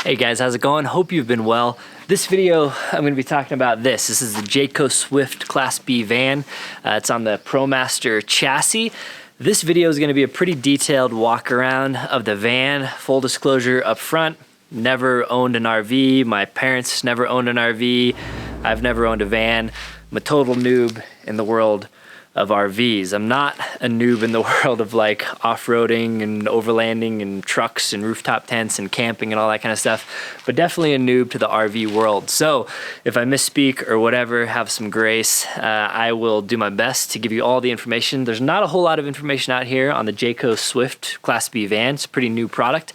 Hey guys, how's it going? Hope you've been well. This video, I'm going to be talking about this. This is the Jayco Swift Class B van. It's on the ProMaster chassis. This video is going to be a pretty detailed walk around of the van. Full disclosure up front, never owned an RV. My parents never owned an RV. I've never owned a van. I'm a total noob in the world of RVs. I'm not a noob in the world of like off-roading and overlanding and trucks and rooftop tents and camping and all that kind of stuff, but definitely a noob to the RV world. So if I misspeak or whatever, have some grace. I will do my best to give you all the information. There's not a whole lot of information out here on the Jayco Swift Class B van. It's a pretty new product.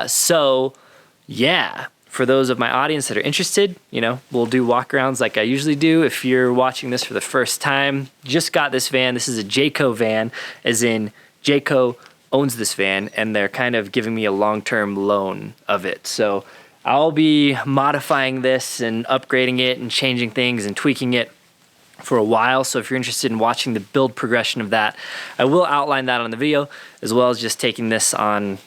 So yeah. For those of my audience that are interested, we'll do walkarounds like I usually do. If you're watching this for the first time, just got this van. This is a Jayco van, as in Jayco owns this van, and they're kind of giving me a long-term loan of it. So I'll be modifying this and upgrading it and changing things and tweaking it for a while. So if you're interested in watching the build progression of that, I will outline that on the video, as well as just taking this on,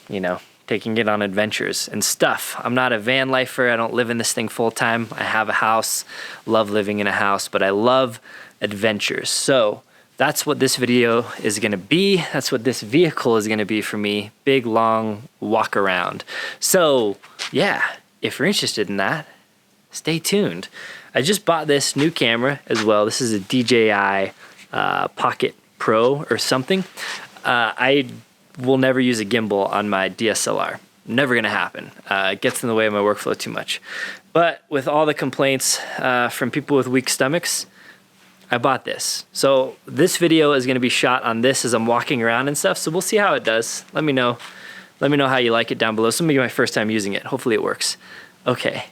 taking it on adventures and stuff. I'm not a van lifer. I don't live in this thing full time. I have a house, love living in a house, but I love adventures. So that's what this video is gonna be. That's what this vehicle is gonna be for me. Big, long walk around. So yeah, if you're interested in that, stay tuned. I just bought this new camera as well. This is a DJI Pocket Pro or something. I will never use a gimbal on my DSLR. Never gonna happen. It gets in the way of my workflow too much. But with all the complaints from people with weak stomachs, I bought this. So this video is gonna be shot on this as I'm walking around and stuff, so we'll see how it does. Let me know how you like it down below. This will be my first time using it. Hopefully it works. Okay,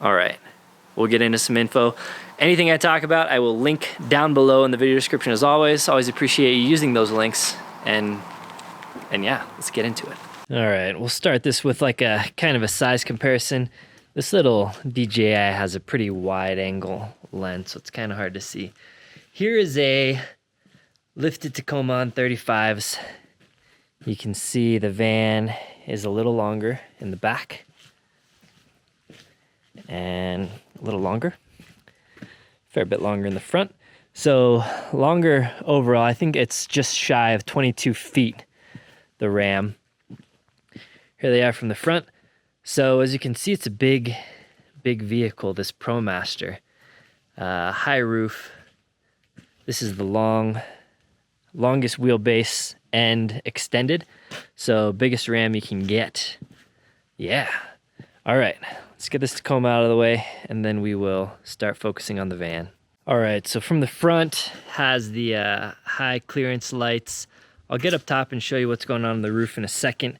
all right. We'll get into some info. Anything I talk about, I will link down below in the video description as always. Always appreciate you using those links. And yeah, let's get into it. All right, we'll start this with like a kind of a size comparison. This little DJI has a pretty wide angle lens, so it's kind of hard to see. Here is a lifted Tacoma on 35s. You can see the van is a little longer in the back and a little longer, fair bit longer in the front. So longer overall. I think it's just shy of 22 feet, the ram. Here they are from the front. So as you can see, it's a big vehicle, this ProMaster. High roof. This is the longest wheelbase and extended. So biggest ram you can get. Yeah. All right, let's get this Tacoma out of the way, and then we will start focusing on the van. All right, so from the front, has the high clearance lights. I'll get up top and show you what's going on the roof in a second.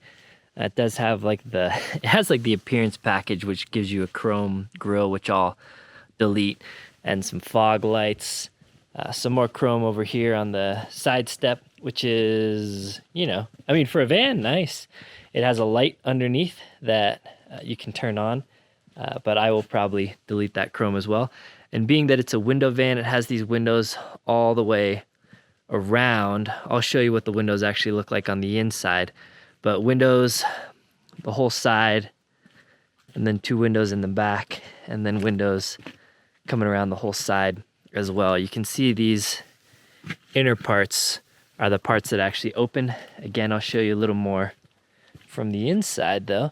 It does have like it has like the appearance package, which gives you a chrome grille, which I'll delete, and some fog lights. Some more chrome over here on the side step, which is, for a van, nice. It has a light underneath that you can turn on, but I will probably delete that chrome as well. And being that it's a window van, it has these windows all the way around. I'll show you what the windows actually look like on the inside. But windows, the whole side, and then 2 windows in the back, and then windows coming around the whole side as well. You can see these inner parts are the parts that actually open. Again, I'll show you a little more from the inside though.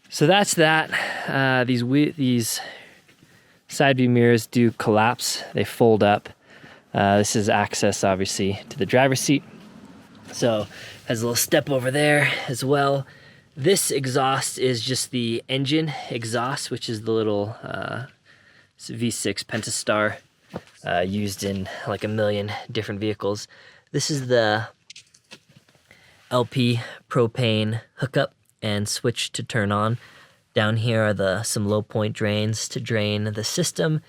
So that's that. These side view mirrors do collapse. They fold up. This is access, obviously, to the driver's seat. So has a little step over there as well. This exhaust is just the engine exhaust, which is the little V6 Pentastar used in like a million different vehicles. This is the LP propane hookup and switch to turn on. Down here are some low point drains to drain the system.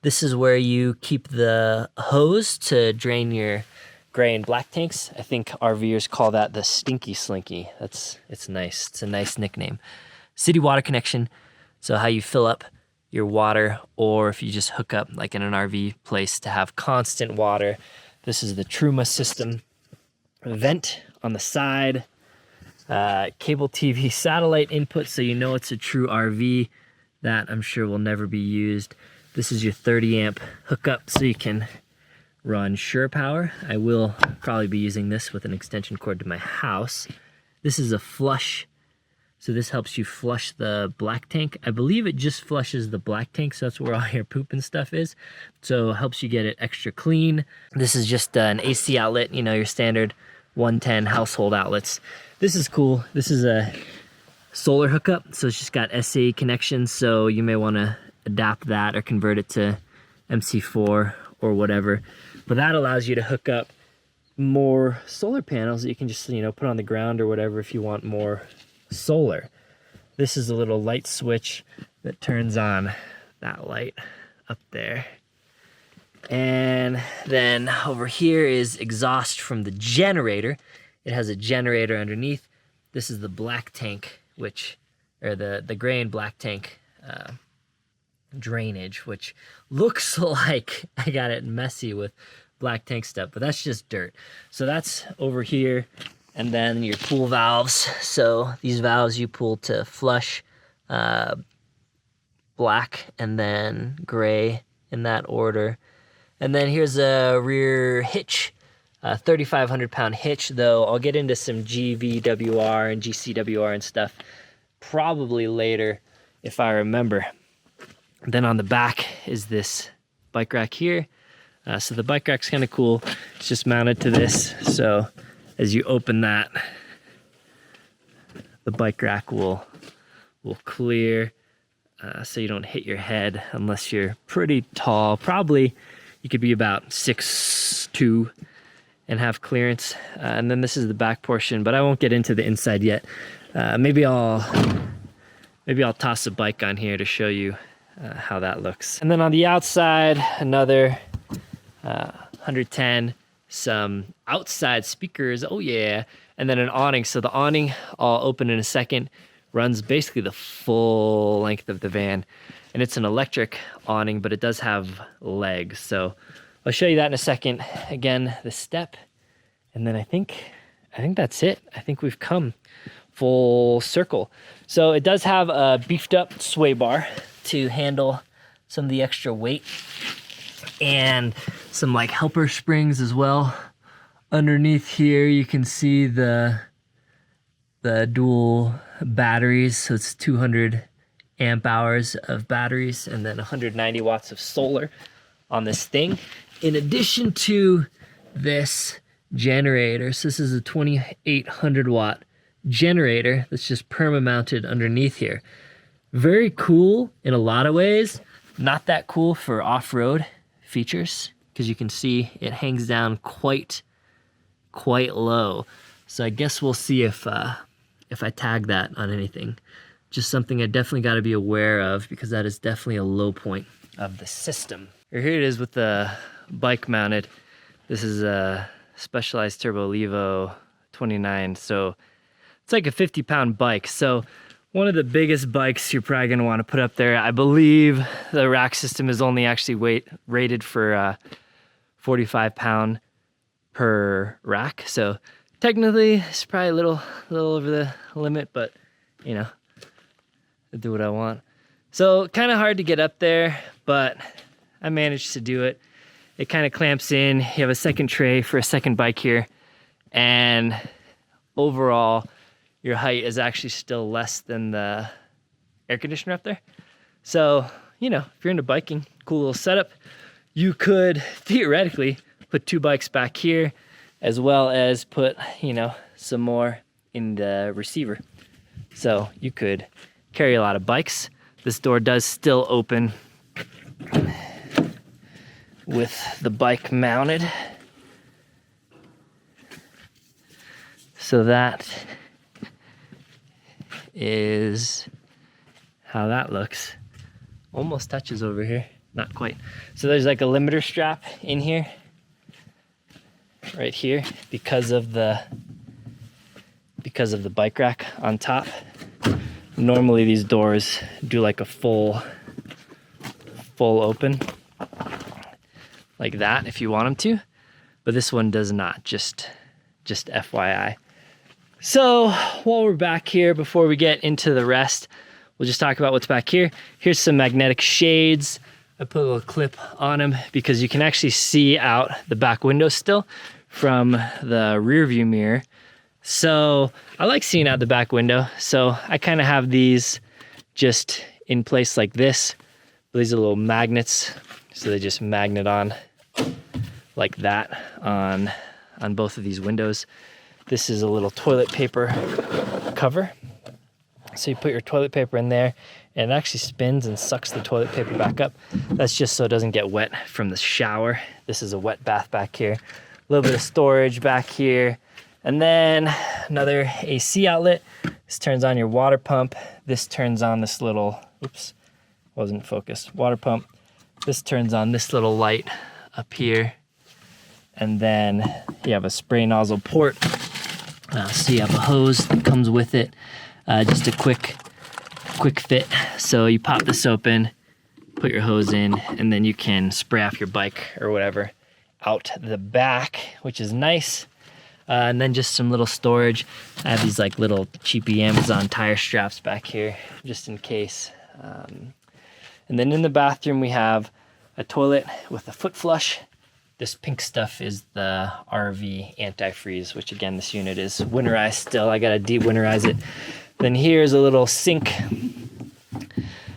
This is where you keep the hose to drain your gray and black tanks. I think RVers call that the stinky slinky. It's nice. It's a nice nickname. City water connection. So how you fill up your water, or if you just hook up like in an RV place to have constant water. This is the Truma system. Vent on the side. cable TV satellite input, so you know it's a true RV. That I'm sure will never be used. This is your 30 amp hookup, so you can run Sure Power. I will probably be using this with an extension cord to my house. This is a flush, so this helps you flush the black tank. I believe it just flushes the black tank, so that's where all your poop and stuff is. So it helps you get it extra clean. This is just an AC outlet, you know, your standard 110 household outlets. This is cool. This is a solar hookup, so it's just got SA connections, so you may want to adapt that or convert it to MC4 or whatever. But that allows you to hook up more solar panels that you can just, you know, put on the ground or whatever if you want more solar. This is a little light switch that turns on that light up there. And then over here is exhaust from the generator. It has a generator underneath. This is the black tank, which, or the gray and black tank drainage, which looks like I got it messy with black tank stuff, but that's just dirt. So that's over here. And then your pool valves. So these valves you pull to flush black and then gray in that order. And then here's a rear hitch, 3,500 pound hitch, though I'll get into some GVWR and GCWR and stuff probably later if I remember. Then on the back is this bike rack here. So the bike rack's kind of cool. It's just mounted to this. So as you open that, the bike rack will clear, so you don't hit your head unless you're pretty tall. Probably you could be about 6'2" and have clearance. And then this is the back portion, but I won't get into the inside yet. Maybe I'll toss a bike on here to show you how that looks. And then on the outside, another 110, some outside speakers, oh yeah, and then an awning. So the awning, I'll open in a second, runs basically the full length of the van. And it's an electric awning, but it does have legs. So I'll show you that in a second. Again, the step, and then I think that's it. I think we've come full circle. So it does have a beefed up sway bar to handle some of the extra weight, and some like helper springs as well. Underneath here you can see the dual batteries, so it's 200 amp hours of batteries and then 190 watts of solar on this thing, in addition to this generator. So this is a 2800 watt generator that's just perma mounted underneath here. Very cool in a lot of ways, not that cool for off-road features, because you can see it hangs down quite low. So I guess we'll see if I tag that on anything. Just something I definitely got to be aware of, because that is definitely a low point of the system. Here it is with the bike mounted. This is a Specialized Turbo Levo 29, so it's like a 50-pound bike. So one of the biggest bikes you're probably going to want to put up there. I believe the rack system is only actually rated for 45 pound per rack. So technically it's probably a little over the limit, but you know, I do what I want. So kind of hard to get up there, but I managed to do it. It kind of clamps in. You have a second tray for a second bike here, and overall your height is actually still less than the air conditioner up there. So, you know, if you're into biking, cool little setup. You could theoretically put two bikes back here, as well as put, you know, some more in the receiver. So you could carry a lot of bikes. This door does still open with the bike mounted. So that is how that looks. Almost touches over here, not quite. So there's like a limiter strap in here, right here, because of the bike rack on top. Normally these doors do like a full open like that if you want them to, but this one does not, just FYI. So while we're back here, before we get into the rest, we'll just talk about what's back here. Here's some magnetic shades. I put a little clip on them because you can actually see out the back window still from the rear view mirror. So I like seeing out the back window. So I kind of have these just in place like this. These are little magnets. So they just magnet on like that on both of these windows. This is a little toilet paper cover. So you put your toilet paper in there and it actually spins and sucks the toilet paper back up. That's just so it doesn't get wet from the shower. This is a wet bath back here. A little bit of storage back here. And then another AC outlet. This turns on your water pump. This turns on this little, oops, wasn't focused, water pump. This turns on this little light up here. And then you have a spray nozzle port. So you have a hose that comes with it. Just a quick fit. So you pop this open, put your hose in, and then you can spray off your bike or whatever out the back, which is nice. And then just some little storage. I have these like little cheapy Amazon tire straps back here, just in case. And then in the bathroom, we have a toilet with a foot flush. This pink stuff is the RV antifreeze, which again, this unit is winterized still. I gotta de-winterize it. Then here's a little sink.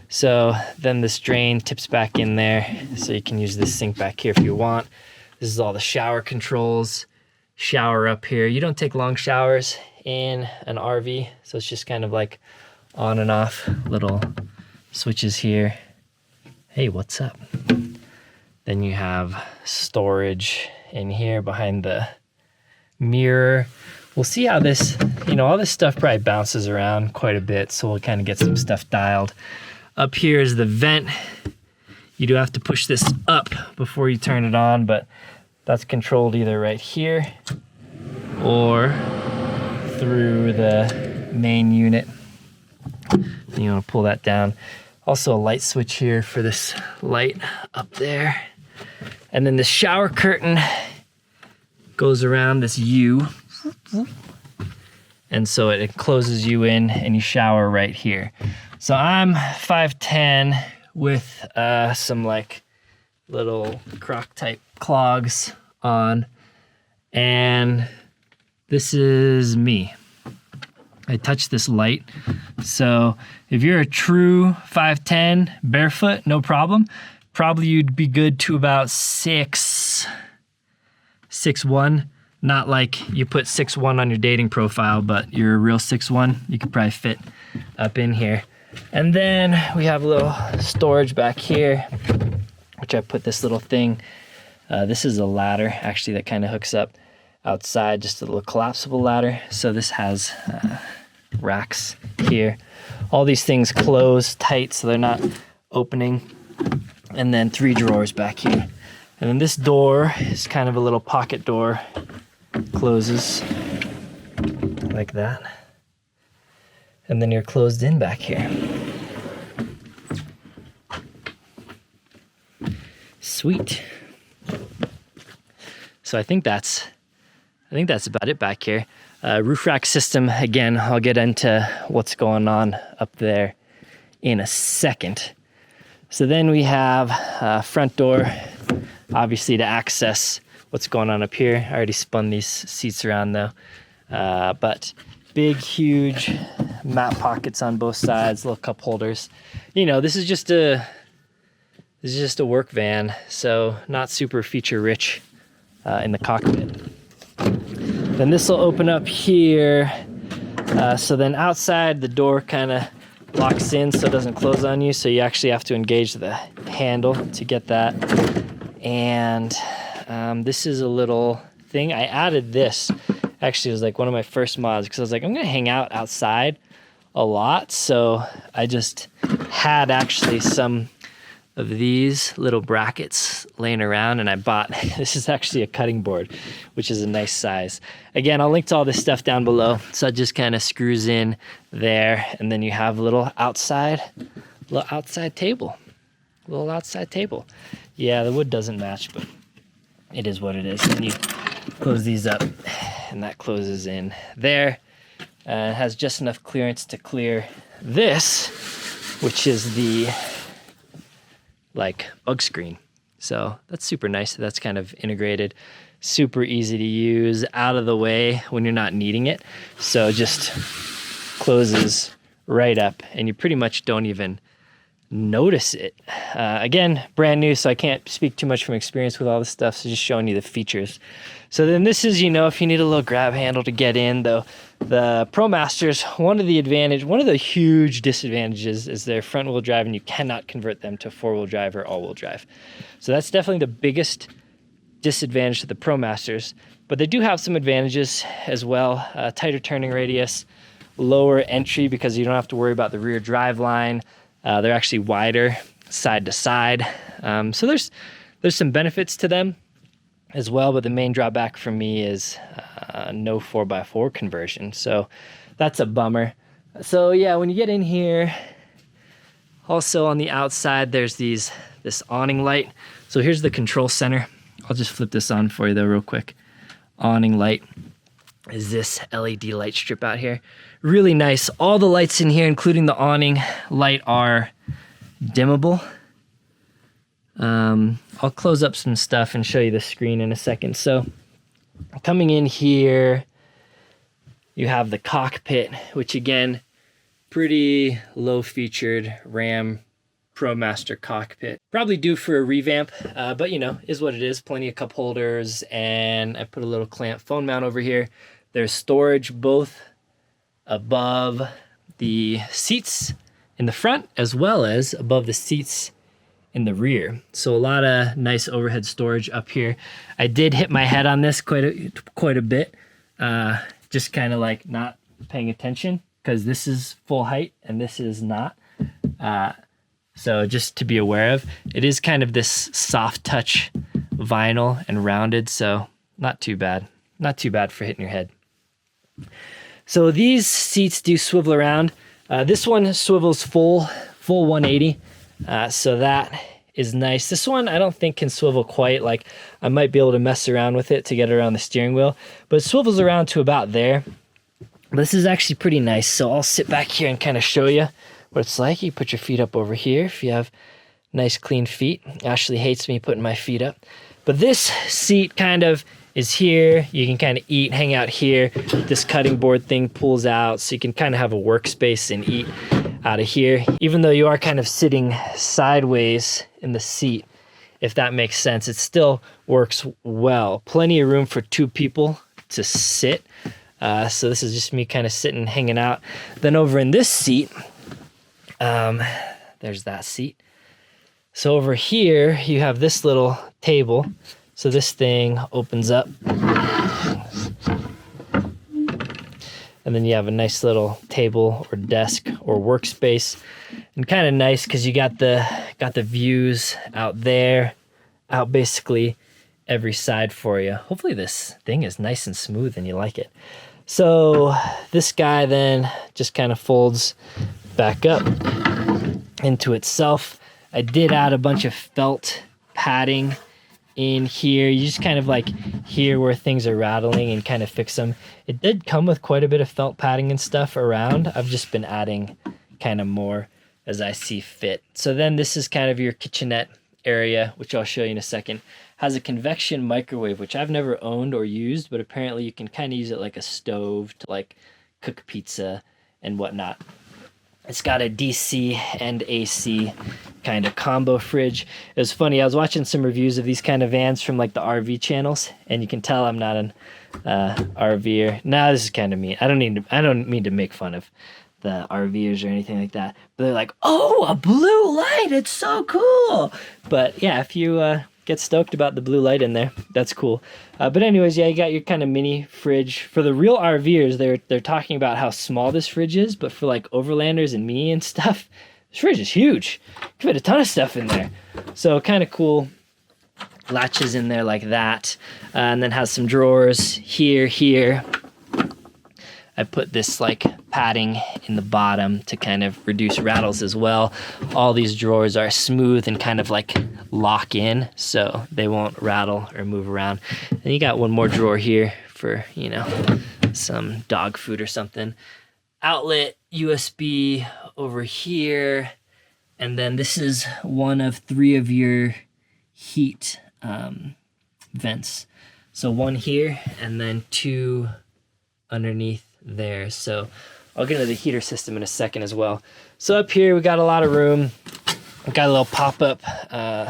So then this drain tips back in there. So you can use this sink back here if you want. This is all the shower controls. Shower up here. You don't take long showers in an RV. So it's just kind of like on and off little switches here. Hey, what's up? Then you have storage in here behind the mirror. We'll see how this, all this stuff probably bounces around quite a bit, so we'll kind of get some stuff dialed. Up here is the vent. You do have to push this up before you turn it on, but that's controlled either right here or through the main unit. And you want to pull that down. Also a light switch here for this light up there. And then the shower curtain goes around this U. And so it closes you in and you shower right here. So I'm 5'10" with some like little croc type clogs on. And this is me. I touch this light. So if you're a true 5'10", barefoot, no problem. Probably you'd be good to about 6'1". Not like you put 6'1" on your dating profile, but you're a real 6'1". You could probably fit up in here. And then we have a little storage back here, which I put this little thing. This is a ladder, actually, that kind of hooks up outside, just a little collapsible ladder. So this has racks here. All these things close tight, so they're not opening. And then 3 drawers back here. And then this door is kind of a little pocket door. Closes like that. And then you're closed in back here. Sweet. So I think that's about it back here. Roof rack system, again, I'll get into what's going on up there in a second. So then we have a front door, obviously to access what's going on up here. I already spun these seats around though. But big, huge mat pockets on both sides, little cup holders. This is just a work van, so not super feature rich in the cockpit. Then this will open up here. So then outside the door kind of locks in so it doesn't close on you. So you actually have to engage the handle to get that. And this is a little thing. I added this. Actually, it was like one of my first mods because I was like, I'm going to hang out outside a lot. So I just had actually some of these little brackets laying around, and I bought, this is actually a cutting board, which is a nice size. Again, I'll link to all this stuff down below. So it just kind of screws in there, and then you have a little outside table. Yeah, the wood doesn't match, but it is what it is. And you close these up, and that closes in there. It has just enough clearance to clear this, which is the like bug screen. So that's super nice. That's kind of integrated, super easy to use, out of the way when you're not needing it. So just closes right up and you pretty much don't even notice it. Again, brand new, so I can't speak too much from experience with all this stuff, so just showing you the features. So then this is, you know, if you need a little grab handle to get in, though, the ProMasters, one of the huge disadvantages is their front wheel drive, and you cannot convert them to four wheel drive or all wheel drive. So that's definitely the biggest disadvantage to the ProMasters, but they do have some advantages as well. Tighter turning radius, lower entry because you don't have to worry about the rear drive line. They're actually wider side to side. So there's some benefits to them as well, but the main drawback for me is no 4x4 conversion. So that's a bummer. So yeah, when you get in here, also on the outside, there's this awning light. So here's the control center. I'll just flip this on for you though real quick. Awning light is this LED light strip out here. Really nice. All the lights in here, including the awning light, are dimmable. I'll close up some stuff and show you the screen in a second. So coming in here, you have the cockpit, which again, pretty low featured Ram ProMaster cockpit. Probably due for a revamp, but you know, is what it is. Plenty of cup holders, and I put a little clamp phone mount over here. There's storage both above the seats in the front as well as above the seats in the rear. So a lot of nice overhead storage up here. I did hit my head on this quite a bit, just kind of like not paying attention because this is full height and this is not. So just to be aware of, it is kind of this soft touch vinyl and rounded, so not too bad. Not too bad for hitting your head. So these seats do swivel around. This one swivels full 180, so that is nice. This one I don't think can swivel quite. Like I might be able to mess around with it to get it around the steering wheel, but it swivels around to about there. But this is actually pretty nice. So I'll sit back here and kind of show you what it's like. You put your feet up over here if you have nice clean feet. Ashley hates me putting my feet up. But this seat kind of is here. You can kind of eat, hang out here. This cutting board thing pulls out, so you can kind of have a workspace and eat out of here. Even though you are kind of sitting sideways in the seat, if that makes sense, it still works well. Plenty of room for two people to sit. So this is just me kind of sitting, hanging out. Then over in this seat, there's that seat. So over here, you have this little table. So this thing opens up. And then you have a nice little table or desk or workspace. And kind of nice because you got the views out there, out basically every side for you. Hopefully this thing is nice and smooth and you like it. So this guy then just kind of folds back up into itself. I did add a bunch of felt padding in here. You just kind of like hear where things are rattling and kind of fix them. It did come with quite a bit of felt padding and stuff around. I've just been adding kind of more as I see fit. So then this is kind of your kitchenette area, which I'll show you in a second. Has a convection microwave, which I've never owned or used, but apparently you can kind of use it like a stove to like cook pizza and whatnot. It's got a DC and AC kind of combo fridge. It was funny, I was watching some reviews of these kind of vans from like the RV channels, and you can tell I'm not an RVer. Nah, this is kind of mean. I don't mean to make fun of the RVers or anything like that. But they're like, oh, a blue light, it's so cool. But yeah, if you get stoked about the blue light in there, that's cool. But anyways, yeah, you got your kind of mini fridge. For the real RVers, they're talking about how small this fridge is, but for like overlanders and me and stuff, this fridge is huge. You can fit a ton of stuff in there. So kind of cool. Latches in there like that. And then has some drawers here. I put this like padding in the bottom to kind of reduce rattles as well. All these drawers are smooth and kind of like lock in, so they won't rattle or move around. And you got one more drawer here for, you know, some dog food or something. Outlet USB over here. And then this is one of 3 of your heat vents. So 1 here and then 2 underneath there. So I'll get into the heater system in a second as well. So up here we got a lot of room. We got a little pop-up,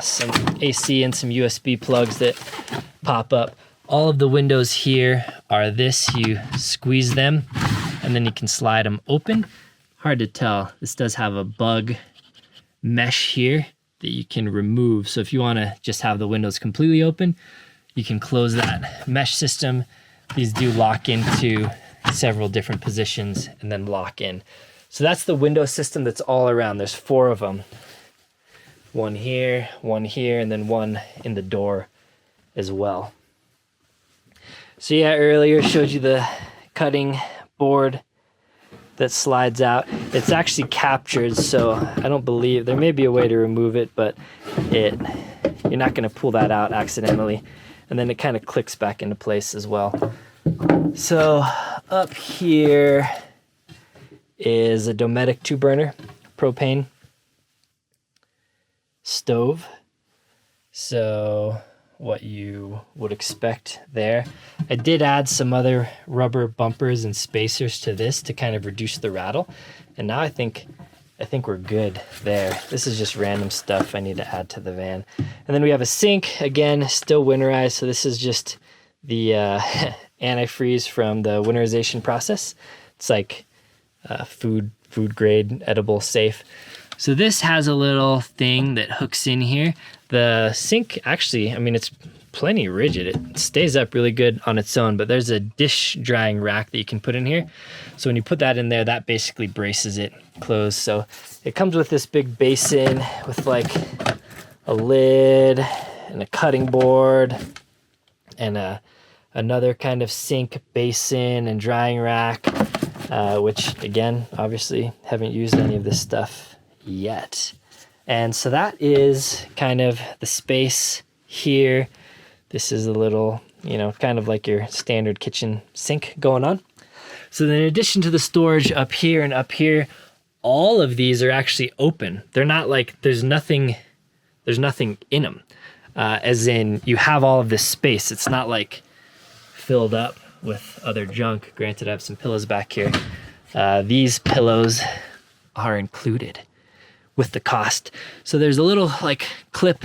some AC and some USB plugs that pop up. All of the windows here are this. You squeeze them and then you can slide them open. Hard to tell. This does have a bug mesh here that you can remove. So if you want to just have the windows completely open, you can close that mesh system. These do lock into several different positions and then lock in. So that's the window system that's all around. There's 4 of them. 1 here, and then 1 in the door as well. So yeah, earlier showed you the cutting board that slides out. It's actually captured, so I don't believe, there may be a way to remove it, but you're not gonna pull that out accidentally. And then it kind of clicks back into place as well. So up here is a Dometic 2-burner propane stove. So what you would expect there. I did add some other rubber bumpers and spacers to this to kind of reduce the rattle. And now I think we're good there. This is just random stuff I need to add to the van. And then we have a sink, again, still winterized. So this is just the antifreeze from the winterization process. It's like food grade, edible, safe. So this has a little thing that hooks in here. The sink, actually, I mean, it's plenty rigid. It stays up really good on its own, but there's a dish drying rack that you can put in here. So when you put that in there, that basically braces it closed. So it comes with this big basin with like a lid and a cutting board and another kind of sink basin and drying rack, which again, obviously haven't used any of this stuff yet. And so that is kind of the space here. This is a little, kind of like your standard kitchen sink going on. So then in addition to the storage up here and up here, all of these are actually open. They're not like, there's nothing in them. As in you have all of this space. It's not like filled up with other junk. Granted, I have some pillows back here. These pillows are included with the cost. So there's a little like clip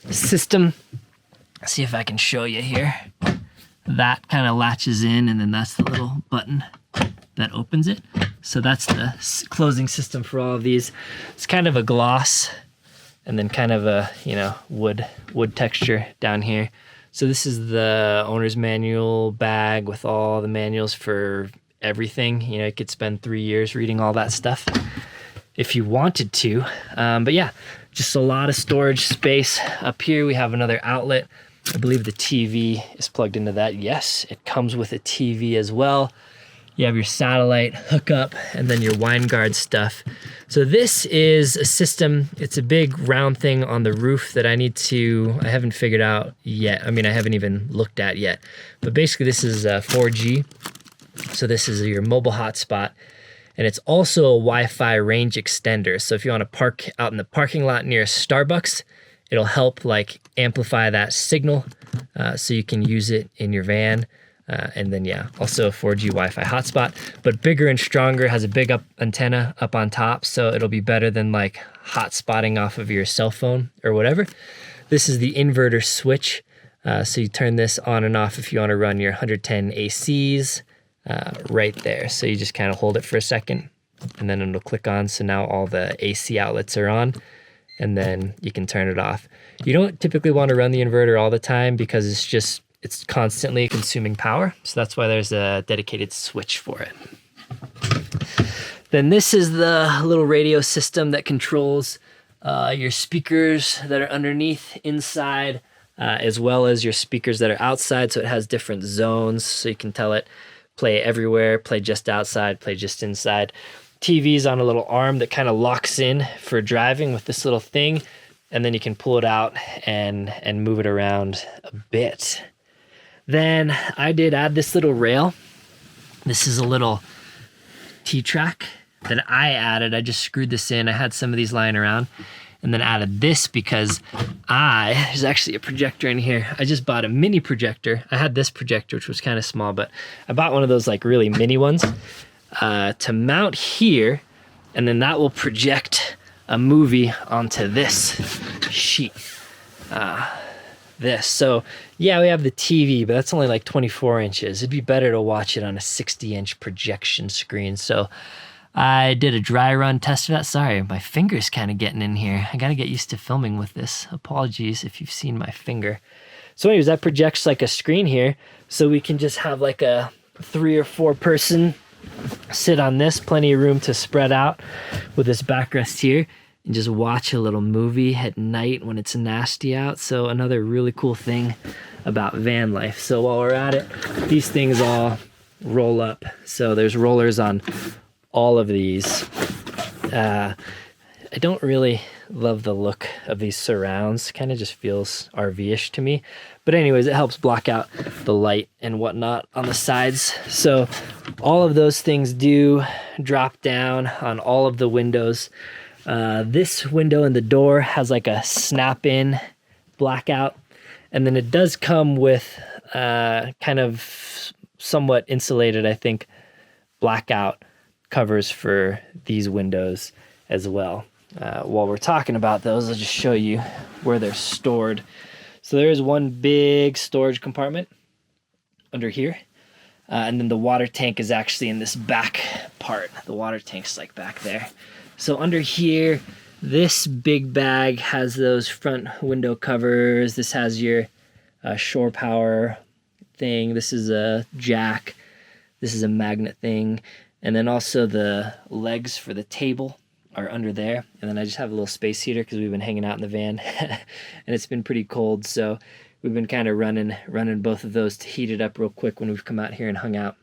system. Let's see if I can show you here. That kind of latches in and then that's the little button that opens it. So that's the closing system for all of these. It's kind of a gloss and then kind of a, wood texture down here. So this is the owner's manual bag with all the manuals for everything. You could spend 3 years reading all that stuff if you wanted to. But yeah, just a lot of storage space. Up here we have another outlet. I believe the TV is plugged into that. Yes, it comes with a TV as well. You have your satellite hookup and then your wine guard stuff. So this is a system. It's a big round thing on the roof that I haven't figured out yet. I mean, I haven't even looked at yet. But basically this is 4G. So this is your mobile hotspot. And it's also a Wi-Fi range extender. So if you want to park out in the parking lot near a Starbucks, it'll help like amplify that signal so you can use it in your van. And then yeah, also a 4G Wi-Fi hotspot, but bigger and stronger, has a big antenna up on top. So it'll be better than like hotspotting off of your cell phone or whatever. This is the inverter switch. So you turn this on and off if you want to run your 110 ACs. Right there. So you just kind of hold it for a second and then it'll click on. So now all the AC outlets are on and then you can turn it off. You don't typically want to run the inverter all the time because it's constantly consuming power. So that's why there's a dedicated switch for it. Then this is the little radio system that controls your speakers that are underneath inside, as well as your speakers that are outside. So it has different zones. So you can tell it play everywhere, play just outside, play just inside. TV's on a little arm that kind of locks in for driving with this little thing. And then you can pull it out and move it around a bit. Then I did add this little rail This is a little T-track that I added. I just screwed this in. I had some of these lying around and then added this because there's actually a projector in here. I just bought a mini projector. I had this projector, which was kind of small, but I bought one of those like really mini ones to mount here, and then that will project a movie onto this sheet. So yeah, we have the TV, but that's only like 24 inches. It'd be better to watch it on a 60-inch projection screen. So I did a dry run test of that. Sorry, my finger's kind of getting in here. I got to get used to filming with this. Apologies if you've seen my finger. So anyways, that projects like a screen here. So we can just have like a 3 or 4 person sit on this. Plenty of room to spread out with this backrest here and just watch a little movie at night when it's nasty out. So another really cool thing about van life. So while we're at it, these things all roll up. So there's rollers on all of these. I don't really love the look of these surrounds. Kind of just feels RV-ish to me. But anyways, it helps block out the light and whatnot on the sides. So all of those things do drop down on all of the windows. This window in the door has like a snap-in blackout. And then it does come with kind of somewhat insulated, I think, blackout covers for these windows as well. While we're talking about those, I'll just show you where they're stored. So there is one big storage compartment under here. And then the water tank is actually in this back part. The water tank's like back there. So under here, this big bag has those front window covers. This has your shore power thing. This is a jack. This is a magnet thing. And then also the legs for the table are under there. And then I just have a little space heater because we've been hanging out in the van and it's been pretty cold. So we've been kind of running both of those to heat it up real quick when we've come out here and hung out.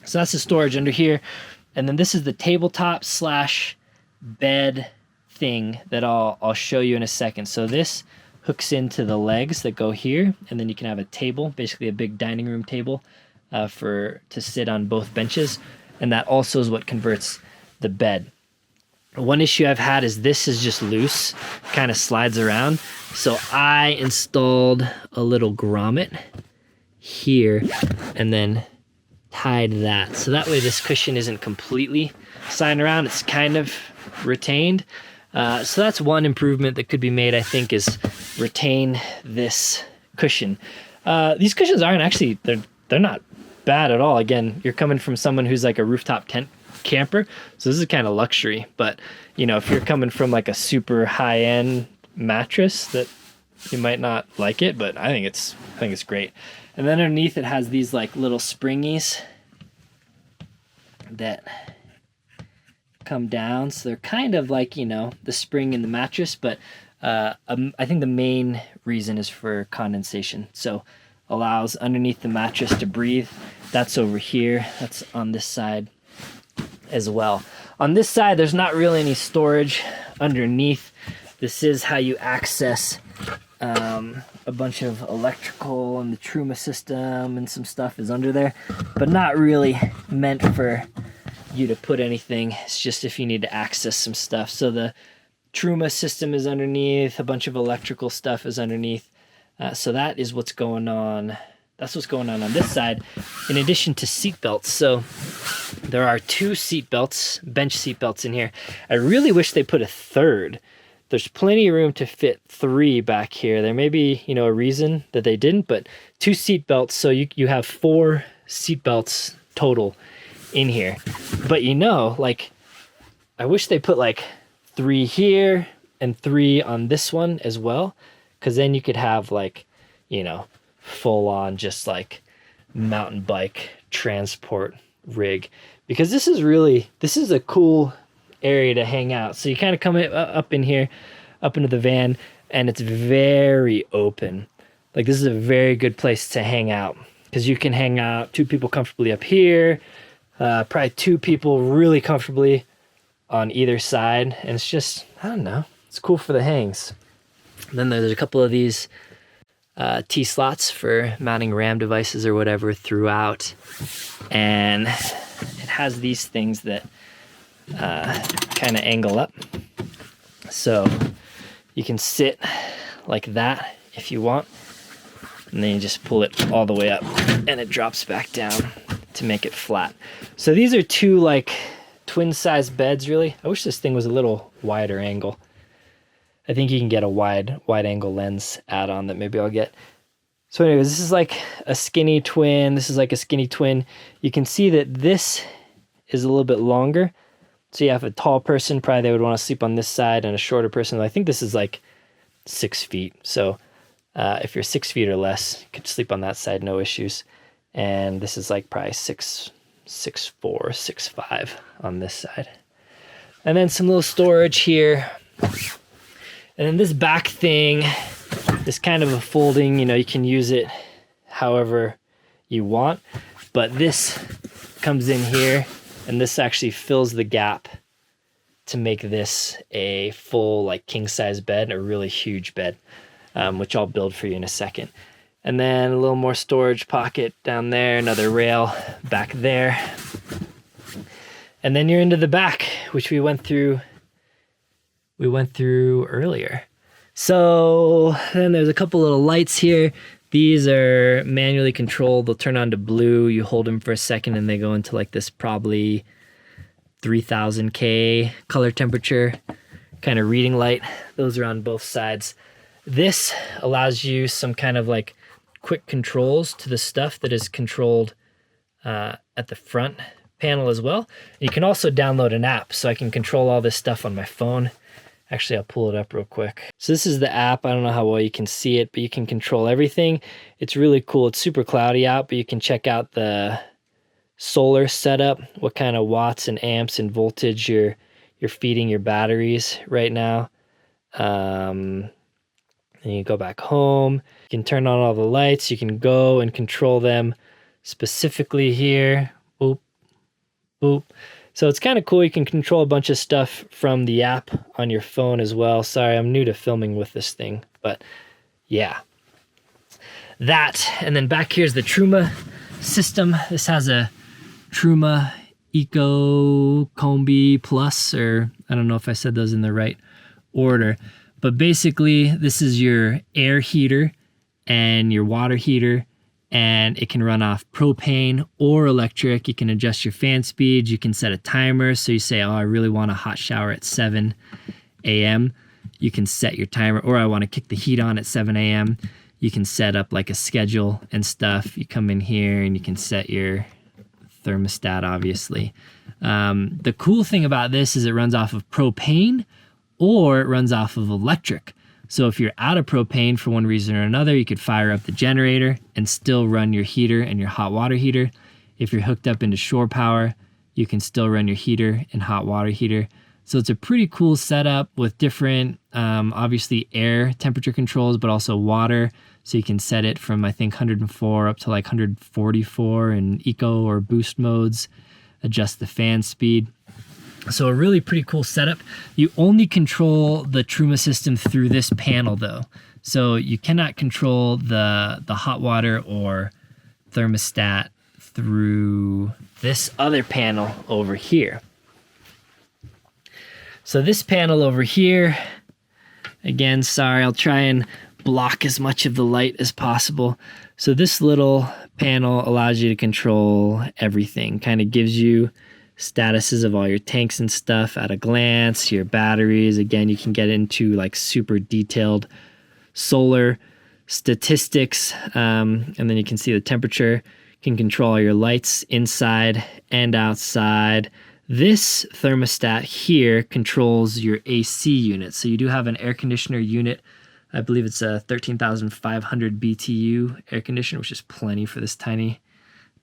So that's the storage under here. And then this is the tabletop / bed thing that I'll show you in a second. So this hooks into the legs that go here, and then you can have a table, basically a big dining room table to sit on both benches. And that also is what converts the bed. One issue I've had is this is just loose, kind of slides around. So I installed a little grommet here and then tied that. So that way this cushion isn't completely sliding around, it's kind of retained. So that's one improvement that could be made, I think, is retain this cushion. These cushions aren't actually, they're not bad at all. Again, you're coming from someone who's like a rooftop tent camper, so this is kind of luxury. But you know, if you're coming from like a super high-end mattress, that you might not like it, but I think it's great. And then underneath it has these like little springies that come down, so they're kind of like, you know, the spring in the mattress, but I think the main reason is for condensation. So allows underneath the mattress to breathe. That's over here. That's on this side as well. On this side, there's not really any storage underneath. This is how you access a bunch of electrical, and the Truma system and some stuff is under there, but not really meant for you to put anything. It's just if you need to access some stuff. So the Truma system is underneath, a bunch of electrical stuff is underneath. So that is what's going on. That's what's going on this side, in addition to seat belts. So there are 2 seat belts, bench seat belts in here. I really wish they put a third. There's plenty of room to fit 3 back here. There may be, you know, a reason that they didn't, but 2 seat belts. So you have 4 seat belts total in here. But you know, like, I wish they put like 3 here and 3 on this one as well, because then you could have like, you know, full on just like mountain bike transport rig, because this is a cool area to hang out. So you kind of come up in here, up into the van, and it's very open. Like, this is a very good place to hang out, because you can hang out 2 people comfortably up here, probably 2 people really comfortably on either side, and it's just, I don't know, it's cool for the hangs. And then there's a couple of these T-slots for mounting RAM devices or whatever throughout. And it has these things that kind of angle up. So you can sit like that if you want. And then you just pull it all the way up and it drops back down to make it flat. So these are two like twin size beds really. I wish this thing was a little wider angle. I think you can get a wide angle lens add-on that maybe I'll get. So anyways, this is like a skinny twin. This is like a skinny twin. You can see that this is a little bit longer. So you have a tall person, probably they would want to sleep on this side, and a shorter person. I think this is like 6 feet. So if you're 6 feet or less, you could sleep on that side, no issues. And this is like probably 6'4", 6'5" on this side. And then some little storage here. And then this back thing is kind of a folding, you know, you can use it however you want. But this comes in here, and this actually fills the gap to make this a full like king size bed, a really huge bed, which I'll build for you in a second. And then a little more storage pocket down there, another rail back there. And then you're into the back, which we went through earlier. So then there's a couple little lights here. These are manually controlled. They'll turn on to blue. You hold them for a second and they go into like this probably 3000 K color temperature kind of reading light. Those are on both sides. This allows you some kind of like quick controls to the stuff that is controlled at the front panel as well. You can also download an app, so I can control all this stuff on my phone. Actually, I'll pull it up real quick. So this is the app. I don't know how well you can see it, but you can control everything. It's really cool. It's super cloudy out, but you can check out the solar setup, what kind of watts and amps and voltage you're feeding your batteries right now. And you go back home. You can turn on all the lights. You can go and control them specifically here. Boop, boop. So it's kind of cool. You can control a bunch of stuff from the app on your phone as well. Sorry, I'm new to filming with this thing, but yeah. That, and then back here's the Truma system. This has a Truma Eco Combi Plus, or I don't know if I said those in the right order, but basically this is your air heater and your water heater, and it can run off propane or electric. You can adjust your fan speeds. You can set a timer. So you say, oh, I really want a hot shower at 7 a.m. You can set your timer, or I want to kick the heat on at 7 a.m. You can set up like a schedule and stuff. You come in here and you can set your thermostat, obviously. The cool thing about this is it runs off of propane or it runs off of electric. So if you're out of propane for one reason or another, you could fire up the generator and still run your heater and your hot water heater. If you're hooked up into shore power, you can still run your heater and hot water heater. So it's a pretty cool setup with different, obviously air temperature controls, but also water. So you can set it from, I think, 104 up to like 144 in eco or boost modes, adjust the fan speed. So a really pretty cool setup. You only control the Truma system through this panel though. So you cannot control the hot water or thermostat through this other panel over here. So this panel over here, again, sorry, I'll try and block as much of the light as possible. So this little panel allows you to control everything, kind of gives you statuses of all your tanks and stuff at a glance, your batteries. Again, you can get into like super detailed solar statistics, and then you can see the temperature. You can control all your lights inside and outside. This thermostat here controls your AC unit. So you do have an air conditioner unit. I believe it's a 13,500 BTU air conditioner, which is plenty for this tiny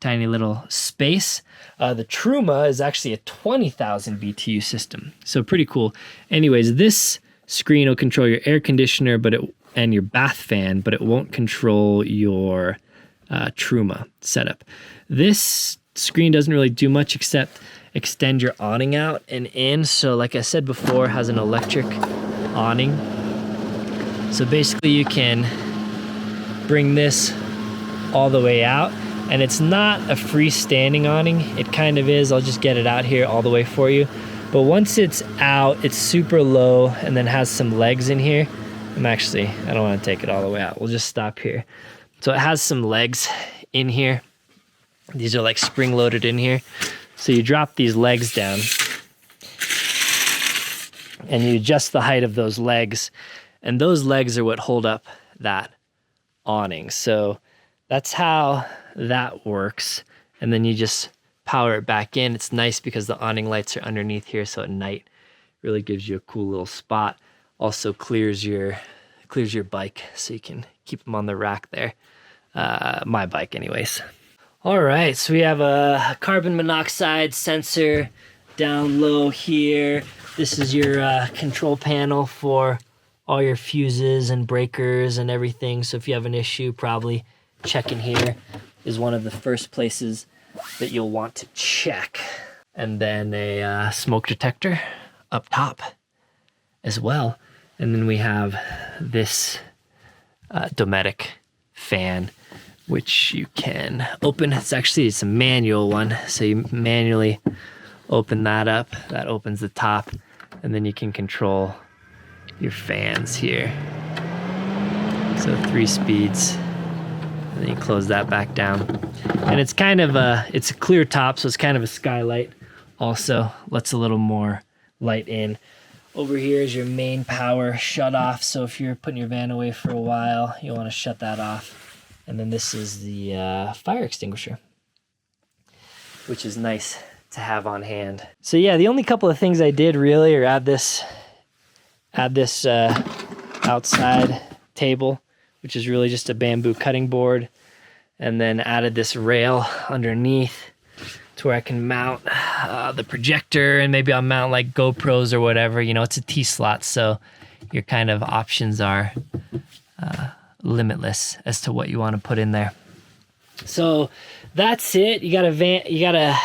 little space. The Truma is actually a 20,000 BTU system, so pretty cool. Anyways, this screen will control your air conditioner, and your bath fan, but it won't control your Truma setup. This screen doesn't really do much except extend your awning out and in. So like I said before, it has an electric awning. So basically you can bring this all the way out. And it's not a freestanding awning. It kind of is. I'll just get it out here all the way for you. But once it's out, it's super low and then has some legs in here. I don't want to take it all the way out. We'll just stop here. So it has some legs in here. These are like spring loaded in here. So you drop these legs down and you adjust the height of those legs. And those legs are what hold up that awning. So that's how that works. And then you just power it back in. It's nice because the awning lights are underneath here, so at night really gives you a cool little spot. Also clears your bike, so you can keep them on the rack there. My bike anyways. All right, so we have a carbon monoxide sensor down low here. This is your control panel for all your fuses and breakers and everything. So if you have an issue, probably checking here is one of the first places that you'll want to check. And then a smoke detector up top as well. And then we have this Dometic fan, which you can open. It's a manual one. So you manually open that up. That opens the top. And then you can control your fans here. So 3 speeds. And then you close that back down. And it's kind of it's a clear top, so it's kind of a skylight. Also lets a little more light in. Over here is your main power shut off. So if you're putting your van away for a while, you'll want to shut that off. And then this is the fire extinguisher, which is nice to have on hand. So yeah, the only couple of things I did really are add this outside table, which is really just a bamboo cutting board, and then added this rail underneath to where I can mount the projector, and maybe I'll mount like GoPros or whatever. You know, it's a T-slot, so your kind of options are limitless as to what you want to put in there. So that's it. You got a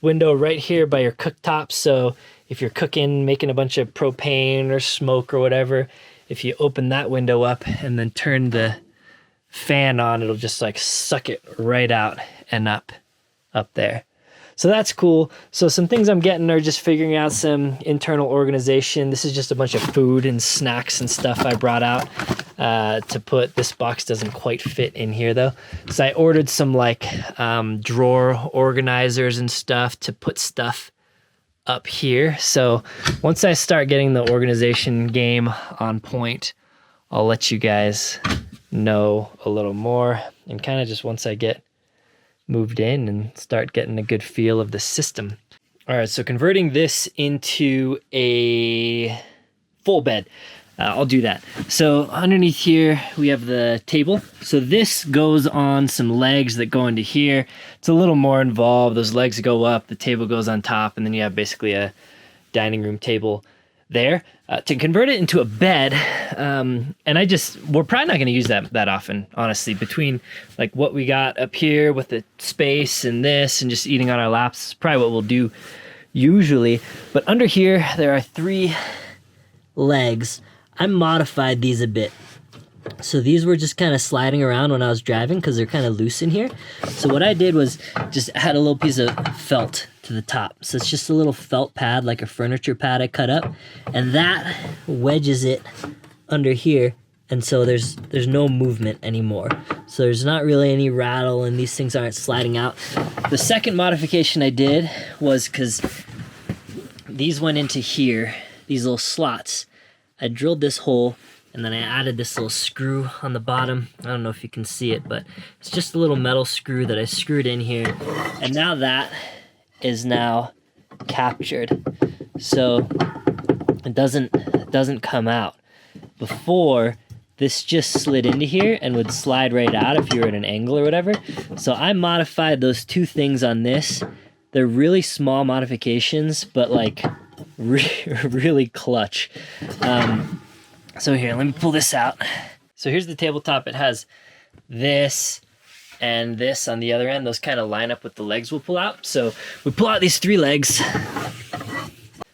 window right here by your cooktop. So if you're cooking, making a bunch of propane or smoke or whatever, if you open that window up and then turn the fan on, it'll just like suck it right out and up there. So that's cool. So some things I'm getting are just figuring out some internal organization. This is just a bunch of food and snacks and stuff I brought out to put. This box doesn't quite fit in here though. So I ordered some like drawer organizers and stuff to put stuff up here. So once I start getting the organization game on point, I'll let you guys know a little more, and kind of just once I get moved in and start getting a good feel of the system. All right, so converting this into a full bed, I'll do that. So underneath here, we have the table. So this goes on some legs that go into here. It's a little more involved. Those legs go up, the table goes on top, and then you have basically a dining room table there. To convert it into a bed, and we're probably not gonna use that often, honestly, between like what we got up here with the space and this and just eating on our laps is probably what we'll do usually. But under here, there are 3 legs. I modified these a bit. So these were just kind of sliding around when I was driving because they're kind of loose in here. So what I did was just add a little piece of felt to the top. So it's just a little felt pad, like a furniture pad I cut up, and that wedges it under here. And so there's no movement anymore. So there's not really any rattle and these things aren't sliding out. The second modification I did was because these went into here, these little slots. I drilled this hole and then I added this little screw on the bottom. I don't know if you can see it, but it's just a little metal screw that I screwed in here. And now that is now captured. So it doesn't come out. Before, this just slid into here and would slide right out if you were at an angle or whatever. So I modified those 2 things on this. They're really small modifications, but like really clutch. So here, let me pull this out. So here's the tabletop. It has this and this on the other end. Those kind of line up with the legs we'll pull out. So we pull out these 3 legs.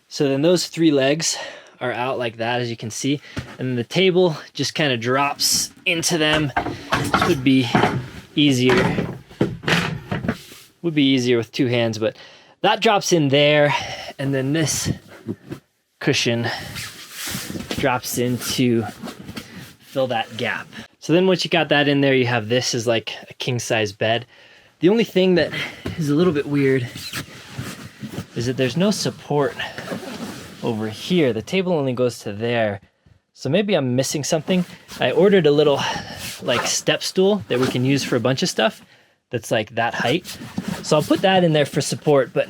So then those 3 legs are out like that, as you can see. And the table just kind of drops into them. This would be easier. Would be easier with 2 hands, but that drops in there, and then this cushion drops in to fill that gap. So then once you got that in there, you have this as like a king size bed. The only thing that is a little bit weird is that there's no support over here. The table only goes to there. So maybe I'm missing something. I ordered a little like step stool that we can use for a bunch of stuff that's like that height. So I'll put that in there for support. But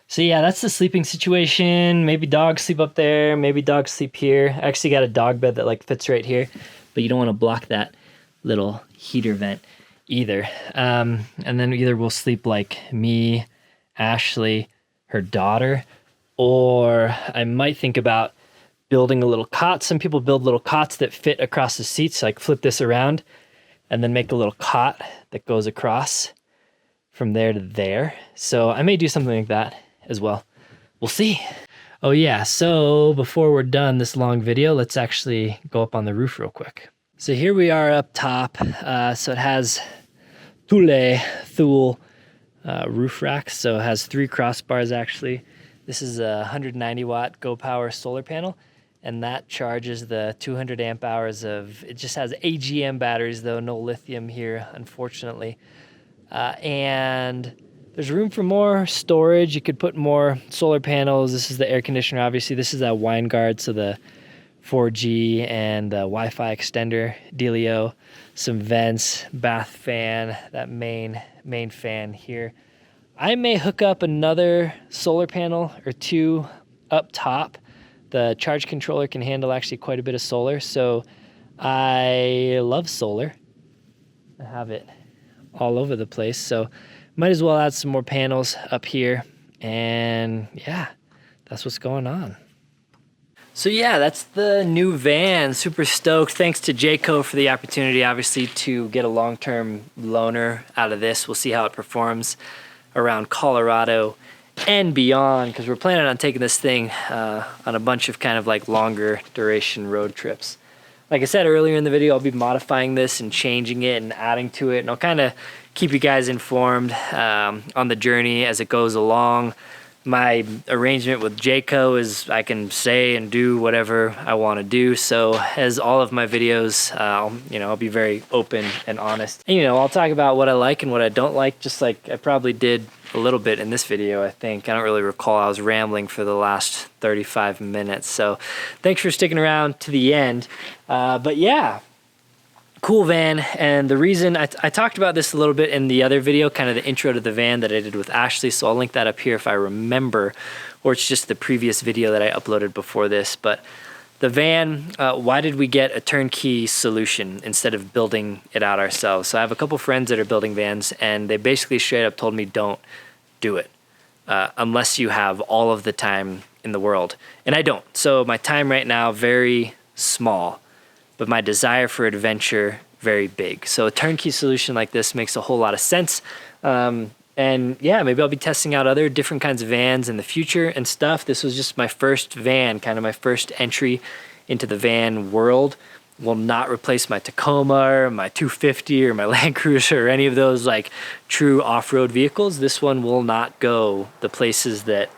so yeah, that's the sleeping situation. Maybe dogs sleep up there, maybe dogs sleep here. I actually got a dog bed that like fits right here, but you don't want to block that little heater vent either. And then either we'll sleep like me, Ashley, her daughter, or I might think about building a little cot. Some people build little cots that fit across the seats, like flip this around and then make a little cot that goes across from there to there. So I may do something like that as well. We'll see. Oh yeah, so before we're done this long video, let's actually go up on the roof real quick. So here we are up top. So it has Thule roof racks. So it has 3 crossbars actually. This is a 190 watt Go Power solar panel, and that charges the 200 amp hours of, it just has AGM batteries though, no lithium here, unfortunately. And there's room for more storage. You could put more solar panels. This is the air conditioner, obviously. This is that wine guard, so the 4G and the Wi-Fi extender dealio, some vents, bath fan, that main fan here. I may hook up another solar panel or 2 up top. The charge controller can handle actually quite a bit of solar, so I love solar. I have it all over the place, so might as well add some more panels up here, and yeah, that's what's going on. So yeah, that's the new van. Super stoked. Thanks to Jayco for the opportunity, obviously, to get a long-term loaner out of this. We'll see how it performs around Colorado and beyond, because we're planning on taking this thing on a bunch of kind of like longer duration road trips. Like I said earlier in the video, I'll be modifying this and changing it and adding to it, and I'll kind of keep you guys informed on the journey as it goes along. My arrangement with Jayco is I can say and do whatever I want to do. So as all of my videos, I'll be very open and honest. And, I'll talk about what I like and what I don't like, just like I probably did a little bit in this video, I think. I don't really recall. I was rambling for the last 35 minutes. So thanks for sticking around to the end. But yeah. Cool van, and the reason I talked about this a little bit in the other video, kind of the intro to the van that I did with Ashley, so I'll link that up here if I remember, or it's just the previous video that I uploaded before this. But the van, why did we get a turnkey solution instead of building it out ourselves? So I have a couple friends that are building vans, and they basically straight up told me don't do it unless you have all of the time in the world, and I don't. So my time right now, very small, but my desire for adventure, very big. So a turnkey solution like this makes a whole lot of sense. And yeah, maybe I'll be testing out other different kinds of vans in the future and stuff. This was just my first van, kind of my first entry into the van world. Will not replace my Tacoma or my 250 or my Land Cruiser or any of those like true off-road vehicles. This one will not go the places that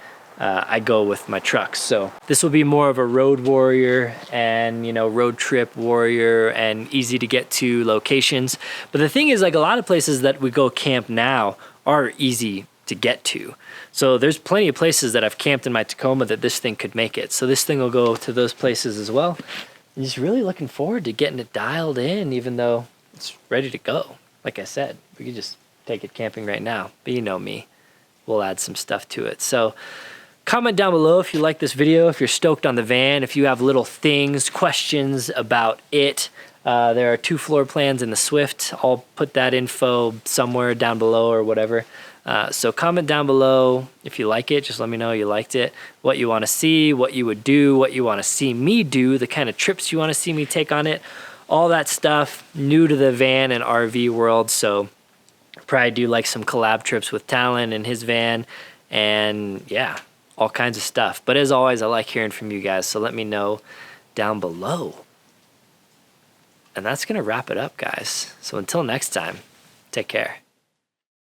I go with my trucks. So this will be more of a road warrior and, road trip warrior and easy to get to locations. But the thing is, like, a lot of places that we go camp now are easy to get to. So there's plenty of places that I've camped in my Tacoma that this thing could make it. So this thing will go to those places as well. I'm just really looking forward to getting it dialed in, even though it's ready to go. Like I said, we could just take it camping right now, but you know me, we'll add some stuff to it. So comment down below if you like this video, if you're stoked on the van, if you have little things, questions about it. There are 2 floor plans in the Swift. I'll put that info somewhere down below or whatever. So comment down below if you like it. Just let me know you liked it, what you want to see, what you would do, what you want to see me do, the kind of trips you want to see me take on it, all that stuff. New to the van and RV world, so probably do like some collab trips with Talon and his van, and yeah, all kinds of stuff. But as always, I like hearing from you guys, so let me know down below. And that's gonna wrap it up, guys. So until next time, take care.